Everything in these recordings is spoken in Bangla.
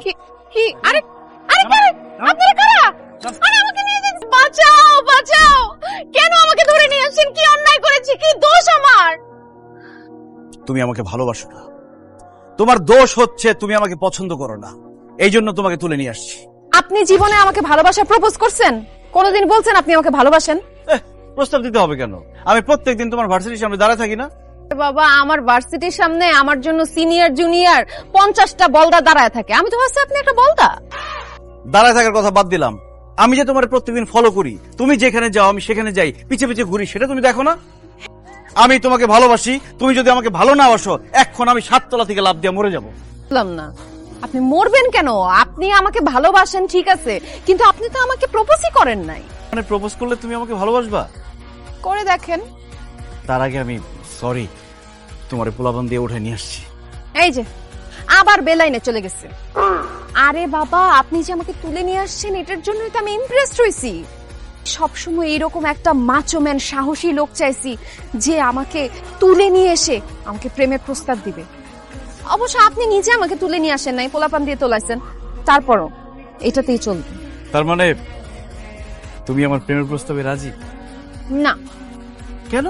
কি কি আরে আরে কারা আপনারা কারা আরে আমাকে নিয়ে যান বাঁচাও বাঁচাও কেন আমাকে ধরে নিয়ে আসছেন কি অন্যায় করেছি কি দোষ আমার তুমি আমাকে ভালোবাসো না, তোমার দোষ হচ্ছে তুমি আমাকে পছন্দ করো না, এই জন্য তোমাকে তুলে নিয়ে আসছি। আপনি জীবনে আমাকে ভালোবাসা প্রপোজ করছেন কোনদিন বলছেন আপনি আমাকে ভালোবাসেন প্রস্তাব দিতে হবে কেন? আমি প্রত্যেকদিন তোমার ভার্সিটির সামনে দাঁড়ায় থাকি না? বাবা আমার ভার্সিটির সামনে আমার জন্য সিনিয়র জুনিয়র 50টা বলদা দাঁড়ায় থাকে আমি তো ভাবছি আপনি একটা বলদা দাঁড়ায় থাকার কথা বাদ দিলাম, আমি যে তোমার প্রত্যেকদিন ফলো করি, তুমি যেখানে যাও আমি সেখানে যাই, পিছে পিছে ঘুরি, সেটা তুমি দেখো না? আমি তোমাকে ভালোবাসি, তুমি যদি আমাকে ভালো না বাসো এখন আমি 7 তলা থেকে লাফ দিয়ে মরে যাবো। বললাম না আপনি মরবেন কেন আপনি আমাকে ভালোবাসেন ঠিক আছে কিন্তু আপনি তো আমাকে প্রপোজই করেন নাই মানে প্রপোজ করলে তুমি আমাকে ভালোবাসবা? করে দেখেন তার আগে আমি সরি, তোমার পোলাপান দিয়ে উঠে নিয়ে আসছি। এই যে আবার বেলাইনে চলে গেছে আরে বাবা আপনি যে আমাকে তুলে নিয়ে আসছেন এটার জন্যই তো আমি ইমপ্রেসড হইছি সবসময় এরকম একটা মাচোম্যান সাহসী লোক চাইছি যে আমাকে তুলে নিয়ে এসে আমাকে প্রেমের প্রস্তাব দিবে অবশ্য আপনি নিজে আমাকে তুলে নিয়ে আসেন নাই পোলাপান দিয়ে তোলাইছেন তারপরও এটাতেই চলবে তার মানে তুমি আমার প্রেমের প্রস্তাবে রাজি? না কেন?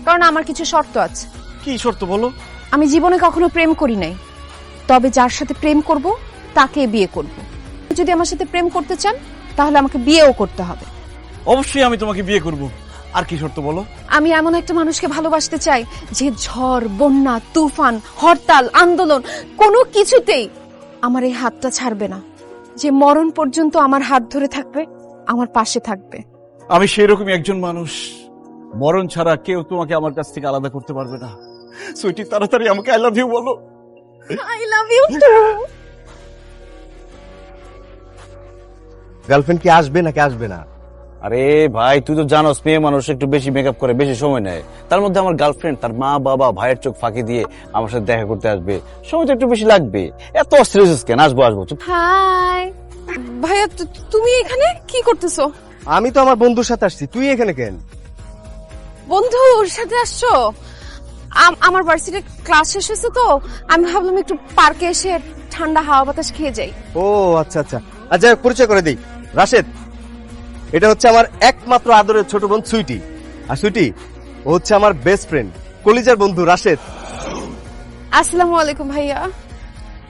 কারণ আমার কিছু শর্ত আছে কি শর্ত বলো? আমি জীবনে কখনো প্রেম করি নাই তবে যার সাথে প্রেম করব তাকে বিয়ে করব যদি আমার সাথে প্রেম করতে চান তাহলে আমাকে বিয়েও করতে হবে অবশ্যই আমি তোমাকে বিয়ে করব, আর কি শর্ত বলো? আমি এমন একটা মানুষকে ভালোবাসতে চাই যে ঝড় বন্যা তুফান হরতাল আন্দোলন কোনো কিছুতেই আমার এই হাতটা ছাড়বে না যে মরণ পর্যন্ত আমার হাত ধরে থাকবে আমার পাশে থাকবে আমি সেই রকমই একজন মানুষ, মরণ ছাড়া কেউ তোমাকে আমার কাছ থেকে আলাদা করতে পারবে না। সুইটি তাড়াতাড়ি আমাকে আই লাভ ইউ বলো। I love you too girlfriend কি আসবে নাকি আসবে না? আরে ভাই তুই তো জানোস মেয়ে মানুষ একটু বেশি মেকআপ করে, বেশি সময় নেয়, তার মধ্যে আমার গার্লফ্রেন্ড তার মা বাবা ভাইয়ের চোখ ফাঁকি দিয়ে আমার সাথে দেখা করতে আসবে, সময় তো একটু বেশি লাগবে। এত অস্ট্রেস কেন? আসবো আসবো। হাই ভাইয়া তুমি এখানে কি করতেছো আমি তো আমার বন্ধুর সাথে আসছি, তুই এখানে কেন? বন্ধুর সাথে আসছো আমার ভার্সিটির ক্লাস শেষ হয়েছে তো আমি ভাবলাম একটু পার্কে এসে ঠান্ডা হাওয়া বাতাস খেয়ে যাই ও আচ্ছা আচ্ছা আচ্ছা, পরিচয় করে দিই, রাশেদ। এটা হচ্ছে আমার একমাত্র আদরের ছোট বোন সুইটি, আর সুইটি ও হচ্ছে আমার বেস্ট ফ্রেন্ড কলিজার বন্ধু রাশেদ। আসসালামু আলাইকুম ভাইয়া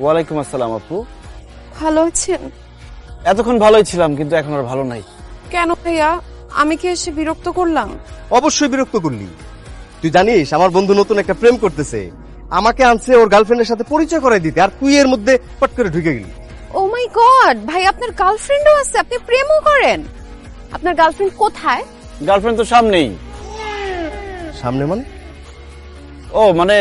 ওয়ালাইকুম আসসালাম আপু। ভালো আছেন? এতক্ষণ ভালোই ছিলাম কিন্তু এখন আর ভালো নাই। কেন ভাইয়া আমি কি এসে বিরক্ত করলাম? অবশ্যই বিরক্ত করলি, তুই জানিস আমার বন্ধু নতুন একটা প্রেম করতেছে, আমাকে আনছে ওর গার্লফ্রেন্ডের সাথে পরিচয় করাই দিতে, আর তুই এর মধ্যে পট করে ঢুকে গেলি। ও মাই গড ভাই আপনার গার্লফ্রেন্ডও আছে আপনি প্রেমও করেন? আপনার গার্লফ্রেন্ড কোথায়? গার্লফ্রেন্ড তো সামনেই। সামনে মানে? ও মানে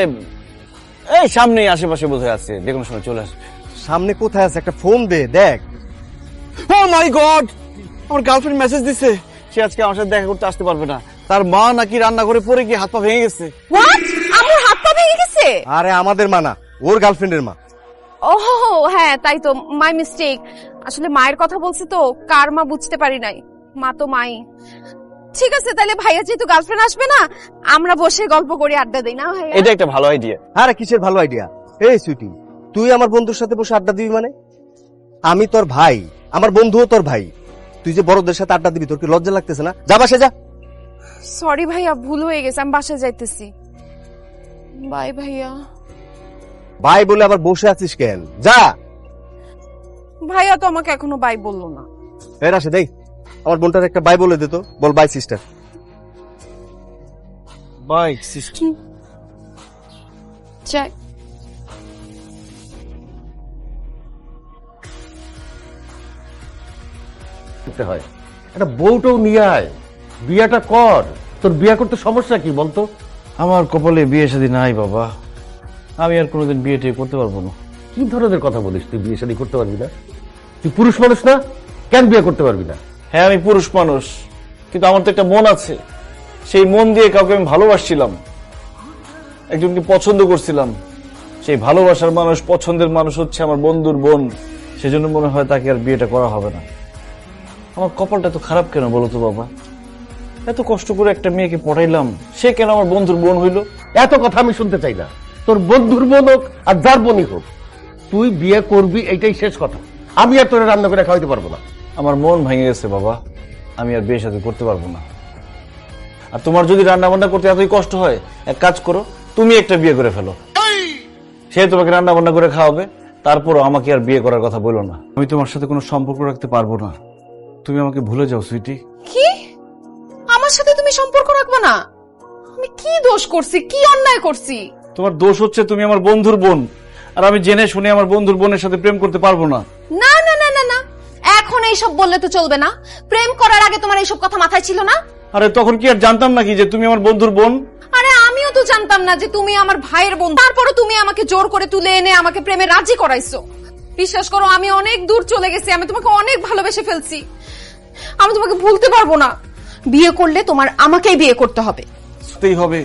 এই সামনেই, আশেপাশে বোধহয় আছে, যে কোনো সময় চলে আসবে। সামনে কোথায় আছে? একটা ফোন দে দেখ। ও মাই গড, আমার গার্লফ্রেন্ড মেসেজ দিছে সে আজকে আমার সাথে দেখা করতে আসতে পারবে না, তার মা নাকি রান্না করে পড়ে গিয়ে হাত পা ভেঙে গেছে। হোয়াট? আমার হাত পা ভেঙে গেছে? আরে আমাদের মা না, ওর গার্লফ্রেন্ডের মা। ওহ হ্যাঁ তাই তো, মাই মিস্টেক। আসলে মায়ের কথা বলছি তো কার মা বুঝতে পারি নাই, মা তো মাই। ঠিক আছে তাহলে ভাইয়া যেহেতু গার্লফ্রেন্ড আসবে না আমরা বসে গল্প করে আড্ডা দেই না ভাইয়া? এটা একটা ভালো আইডিয়া। আরে কিসের ভালো আইডিয়া? এই সুইটি তুই আমার বন্ধুর সাথে বসে আড্ডা দিবি মানে? আমি তোর ভাই, আমার বন্ধুও তোর ভাই, তুই যে বড়দের সাথে আড্ডা দিবি তোর কি লজ্জা লাগতেছে না? যা বাসে যা। সরি ভাইয়া ভুল হয়ে গেছে আমি বাসায় যাইতেছি। বাই ভাইয়া। ভাই বলে আবার বসে আছিস কেন? যা। ভাইয়া তো আমাকে এখনো বাই বললো না। এর আসে দেই আমার বোনটার একটা বাই বলে দিত, বল বাই সিস্টার। Bye sister. যাই। হয় একটা বউটাও নিয়ে আয়, বিয়েটা কর। তোর বিয়ে করতে সমস্যা কি বলতো? আমার কপালে বিয়ে শাদী নাই বাবা, আমি আর কোনোদিন বিয়ে টিয়ে করতে পারবো না। কি ধরনের কথা বলিস? তুই বিয়ে শাদী করতে পারবি না? তুই পুরুষ মানুষ না, কেন বিয়ে করতে পারবি না? হ্যাঁ আমি পুরুষ মানুষ, কিন্তু আমার তো একটা মন আছে, সেই মন দিয়ে কাউকে আমি ভালোবাসছিলাম, একজনকে পছন্দ করছিলাম। সেই ভালোবাসার মানুষ, পছন্দের মানুষ হচ্ছে আমার বন্ধুর বোন, সেজন্য মনে হয় তাকে আর বিয়েটা করা হবে না। আমার কপালটা তো খারাপ কেন বলো তো বাবা? এত কষ্ট করে একটা মেয়েকে পড়াইলাম, সে কেন আমার বন্ধুর বোন হইল? এত কথা আমি শুনতে চাই না। তোর বন্ধুর বোন হোক আর যার বোনই হোক, তুই বিয়ে করবি এইটাই শেষ কথা। আমি আর তোরে রান্না করে খাওয়াইতে পারবো না। আমার মন ভেঙে গেছে বাবা, আমি আর বিয়ে সাথে করতে পারবো না। আর তোমার যদি রান্না বান্না করতে এতই কষ্ট হয়, এক কাজ করো, তুমি একটা বিয়ে করে ফেলো। সে তোমাকে রান্না বান্না করে খাওয়াবে, তারপরও আমাকে আর বিয়ে করার কথা বলো না। আমি তোমার সাথে কোনো সম্পর্ক রাখতে পারবো না। তুমি আমাকে ভুলে যাও সুইটি। কি? আমার সাথে তুমি সম্পর্ক রাখবে না? আমি কি দোষ করছি, কি অন্যায় করছি? তোমার দোষ হচ্ছে তুমি আমার বন্ধুর বোন, আর আমি জেনে শুনে আমার বন্ধুর বোনের সাথে প্রেম করতে পারবো না। না না না না না, এখন এইসব বললে তো চলবে না। প্রেম করার আগে তোমার এইসব কথা মাথায় ছিল না? আরে তখন কি আর জানতাম নাকি যে তুমি আমার বন্ধুর বোন? আরে আমিও তো জানতাম না যে তুমি আমার ভাইয়ের বোন। তারপরও তুমি আমাকে জোর করে তুলে এনে আমাকে প্রেমে রাজি করাইছো। বিশ্বাস করো, আমি অনেক দূর চলে গেছি, আমি তোমাকে অনেক ভালোবেসে ফেলছি। আমি তোমাকে ভুলতে পারবো না। বিয়ে করলে তোমার আমাকেই বিয়ে করতে হবে। করতেই হবে,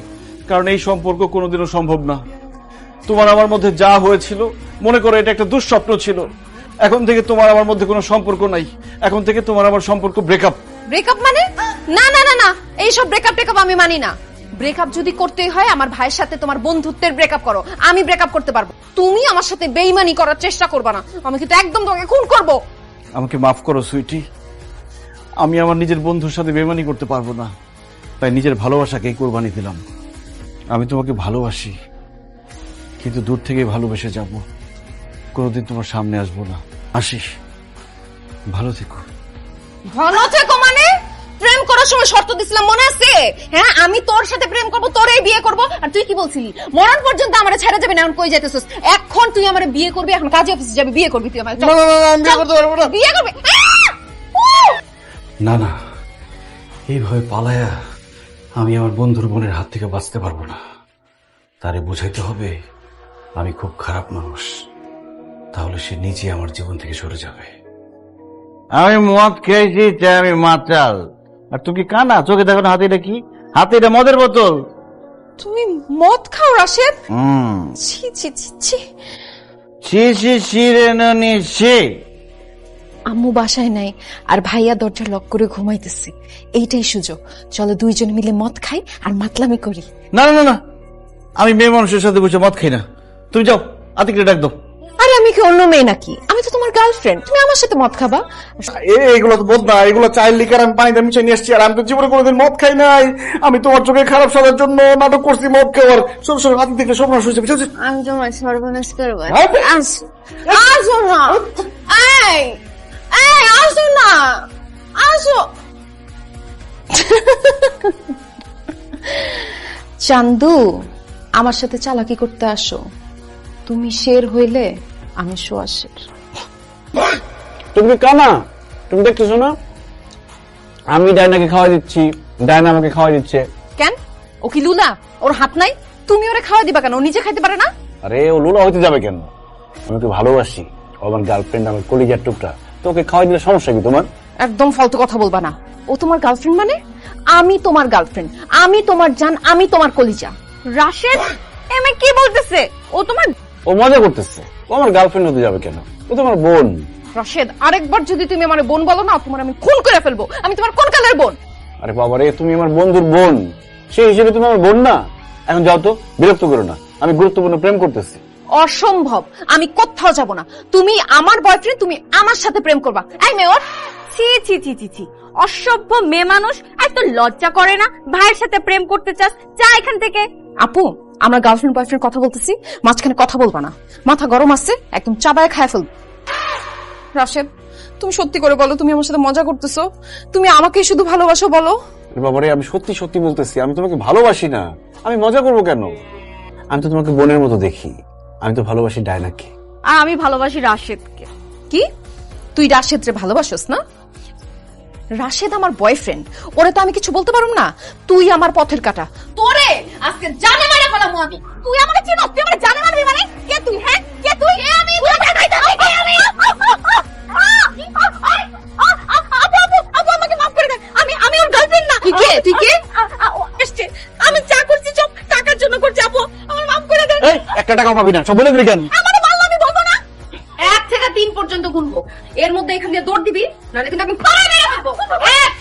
কারণ এই সম্পর্ক কোনোদিনও সম্ভব না। তোমার আমার মধ্যে যা হয়েছিল, মনে করো এটা একটা দুঃস্বপ্ন ছিল। এখন থেকে তোমার আমার মধ্যে কোনো সম্পর্ক নাই। এখন থেকে তোমার আমার সম্পর্ক ব্রেকআপ। ব্রেকআপ মানে? না না না না, এইসব ব্রেকআপ টেকআপ আমি মানি না। ব্রেকআপ যদি করতেই হয় আমার ভাইয়ের সাথে তোমার বন্ধুত্বের ব্রেকআপ করো, আমি ব্রেকআপ করতে পারবো। তুমি আমার সাথে বেইমানি করার চেষ্টা করবে না, আমি কিন্তু একদম তোমাকে খুন করব। আমাকে মাফ করো সুইটি, আমি আমার নিজের বন্ধুর সাথে বেইমানি করতে পারবো না, তাই নিজের ভালোবাসাকেই কোরবানি দিলাম। আমি তোমাকে ভালোবাসি, কিন্তু দূর থেকে ভালোবেসে যাব, কোনোদিন তোমার সামনে আসবো না। আসিস, ভালো থেকো। ভালো থেকো মানে? প্রেম করার সময় শর্ত দিছিলাম, মনে আছে? হ্যাঁ, আমি তোর সাথে প্রেম করব, তোরেই বিয়ে করব। আর তুই কি বলছিলি? মরণ পর্যন্ত আমারে ছেড়ে যাবে না। এখন কই যাইতেছিস? এখন তুই আমারে বিয়ে করবি, এখন কাজে অফিসে যাবি, বিয়ে করবি তুই আমারে। না না না, আমি বিয়ে করতে পারবো না। বিয়ে করবি? না না, এইভাবে পালায়া আমি আমার বন্ধুর বোনের হাত থেকে বাঁচতে পারবো না। তারে বুঝাইতে হবে আমি খুব খারাপ মানুষ, তাহলে সে নিজে আমার জীবন থেকে সরে যাবে। আমি মদ খেয়েছি, তাই আমি মাতাল। আর তুমি কি কানা? চোখে দেখো না, হাতে এটা কি? হাতে এটা মদের বোতল। তুমি মদ খাও রাশেদ? ছি ছি ছি ছি। ছি ছি ছি রে ননি ছি। আম্মু বাসায় নাই, আর ভাইয়া দরজা লক করে ঘুমাইতেছে। এইটাই সুযোগ, চলো দুইজন মিলে মদ খাই আর মাতলামি করি। না না না না, আমি মেয়ে মানুষের সাথে বসে মদ খাই না। তুমি যাও, আতিকরে ডাক দাও। আরে আমি কি অন্য মেয়ে নাকি? আমি তো তোমার গার্লফ্রেন্ড, তুমি আমার সাথে মদ খাবা? এগুলো তো বোধ না, এগুলো চাইল্ড লিকার আমি পানিতে মিশিয়ে নিয়ে আসছি। আর আমি তো জীবনে কোনোদিন মদ খাই নাই। আমি তোমার চোখে খারাপ সাজার জন্য নাটক করছি মদ খাওয়ার। সব সব হাতে থেকে সব নষ্ট হয়েছে। আমি তোমার সর্বনাশ করবো। হ্যাঁ? আসো না, এই এই আসো না, আসো। চান্দু, আমার সাথে চালাকি করতে আসো। তুমি শের হইলে আমি সোয়াশের। তুমি কি কানা? তুমি দেখতেছো না আমি ডায়নাকে খাওয়া দিচ্ছি, ডায়না আমাকে খাওয়া দিচ্ছে। কেন? ও কি লুলা? ওর হাত নাই? তুমি ওরে খাওয়া দিবা কেন? ও নিজে খাইতে পারে না? আরে ও লুলা হইতে যাবে কেন? আমি ওকে ভালোবাসি, ও আমার গার্লফ্রেন্ড, আমার কলিজার টুকরা। তো ওকে খাওয়াই দিলে সমস্যা কি তোমার? একদম ফালতু কথা বলবা না। ও তোমার গার্লফ্রেন্ড মানে? আমি তোমার গার্লফ্রেন্ড, আমি তোমার জান, আমি তোমার কলিজা। রাশেদ এমএ কি বলতেছে? ও তোমার? ও মজা করতেছে। ও আমার গার্লফ্রেন্ড হতে যাবে কেন? ও তোমার বোন। রাশেদ, আরেকবার যদি তুমি আমার বোন বলো না, তোমার আমি খুন করে ফেলবো। আমি তোমার কোন কালের বোন? আরে বাবা রে, তুমি আমার বন্ধুর বোন, সেই হিসেবে তুমি আমার বোন না। এখন যাও তো, বিরক্ত করো না, আমি গুরুত্বপূর্ণ প্রেম করতেছি। অসম্ভব, আমি কোথাও যাব না। তুমি আমার বয়ফ্রেন্ড, তুমি আমার সাথে প্রেম করবা। এই মেয়র, ছি ছি ছি ছি ছি, অসভ্য মেয়ে মানুষ। এত লজ্জা করে না? ভাইয়ের সাথে প্রেম করতে চাস? যা এখান থেকে। আপু, আমরা গার্লফ্রেন্ড বয়ফ্রেন্ড কথা বলতেছি, মাঝখানে কথা বলবা না। মাথা গরম আছে, একদম চাবায় খায় ফেলব। রাশেদ, তুমি সত্যি করে বলো, তুমি আমার সাথে মজা করতেছো? তুমি আমাকে শুধু ভালোবাসো বলো? বাবারে, আমি সত্যি সত্যি বলতেছি, আমি তোমাকে ভালোবাসি না। আমি মজা করবো কেন? আমি তো তোমাকে বোনের মতো দেখি। আমি তো ভালোবাসি ডায়নাকে। আর আমি ভালোবাসি রাশেদকে। কি? তুই রাশেদরে ভালোবাসোস না? রাশেদ আমার বয়ফ্রেন্ড, ওরে তো আমি কিছু বলতে পারুম না। তুই আমার পথের কাটা, তোরে আজকে জানে মারা ফেলামু আমি। তুই আমাকে চিনস? তুই আমাকে জানে মারবি মানে? কে তুই? হ্যাঁ, কে তুই? আমি আমাকে মাফ করে দে। আমি ওর গার্লফ্রেন্ড না। তুই কে? তুই কে? আমি চা করছি সব টাকার জন্য করছি। আপু, আমার মাফ করে দেন। এই, একটা টাকা পাবি না, সব বলে দিলি কেন? আমারে মারলো, আমি বলবো না। 1 থেকে 3 পর্যন্ত গুনবো, এর মধ্যে এখান দিয়ে দৌড় দিবি, নাহলে কিন্তু আমি পাড়ায় মেরে ফেলবো। 1